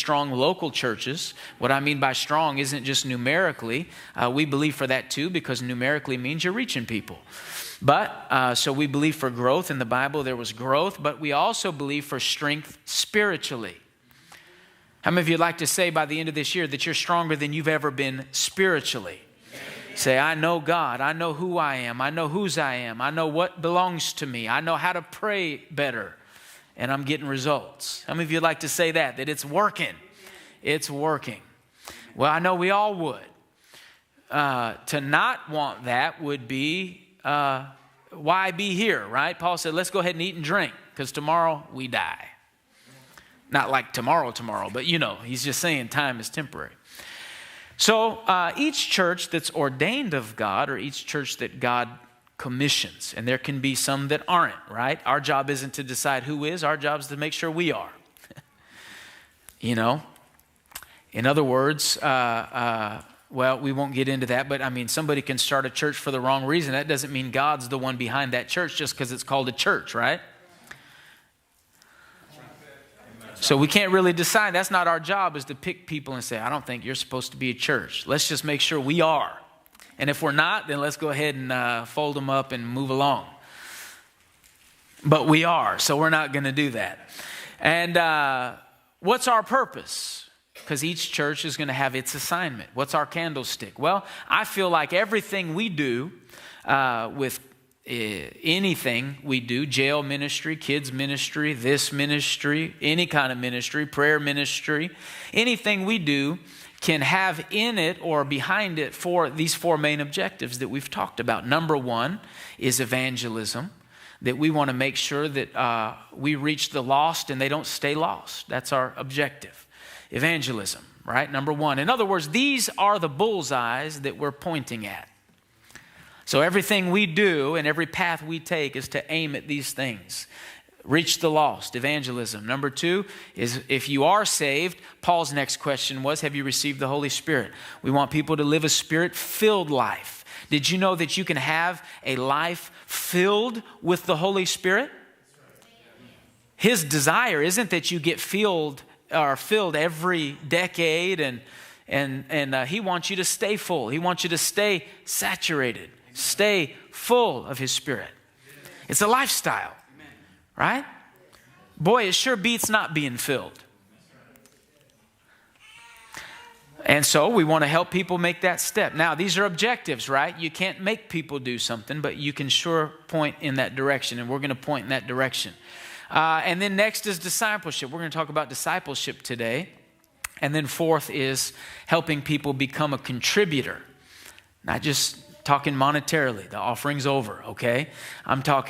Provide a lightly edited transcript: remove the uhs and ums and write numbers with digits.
strong local churches. What I mean by strong isn't just numerically. We believe for that too, because numerically means you're reaching people. But, so we believe for growth. In the Bible there was growth, but we also believe for strength spiritually. How many of you would like to say by the end of this year that you're stronger than you've ever been spiritually? Say, I know God. I know who I am. I know whose I am. I know what belongs to me. I know how to pray better. And I'm getting results. How many of you would like to say that it's working? It's working. Well, I know we all would. To not want that would be, why be here, right? Paul said, let's go ahead and eat and drink, because tomorrow we die. Not like tomorrow, but he's just saying time is temporary. So each church that's ordained of God, or each church that God commissions, and there can be some that aren't, right? Our job isn't to decide who is. Our job is to make sure we are. In other words, well, we won't get into that, but I mean, somebody can start a church for the wrong reason. That doesn't mean God's the one behind that church just because it's called a church, right? So we can't really decide. That's not our job, is to pick people and say, I don't think you're supposed to be a church. Let's just make sure we are. And if we're not, then let's go ahead and fold them up and move along. But we are, so we're not going to do that. And what's our purpose? Because each church is going to have its assignment. What's our candlestick? Well, I feel like everything we do with anything we do, jail ministry, kids ministry, this ministry, any kind of ministry, prayer ministry, anything we do can have in it or behind it for these four main objectives that we've talked about. Number one is evangelism, that we want to make sure that we reach the lost and they don't stay lost. That's our objective. Evangelism, right? Number one. In other words, these are the bullseyes that we're pointing at. So everything we do and every path we take is to aim at these things. Reach the lost, evangelism. Number two is, if you are saved, Paul's next question was, have you received the Holy Spirit? We want people to live a Spirit-filled life. Did you know that you can have a life filled with the Holy Spirit? His desire isn't that you get filled every decade, and he wants you to stay full. He wants you to stay saturated. Stay full of His Spirit. It's a lifestyle, right? Boy, it sure beats not being filled. And so we want to help people make that step. Now, these are objectives, right? You can't make people do something, but you can sure point in that direction, and we're going to point in that direction. And then next is discipleship. We're going to talk about discipleship today. And then fourth is helping people become a contributor, not just talking monetarily. The offering's over, okay? I'm talking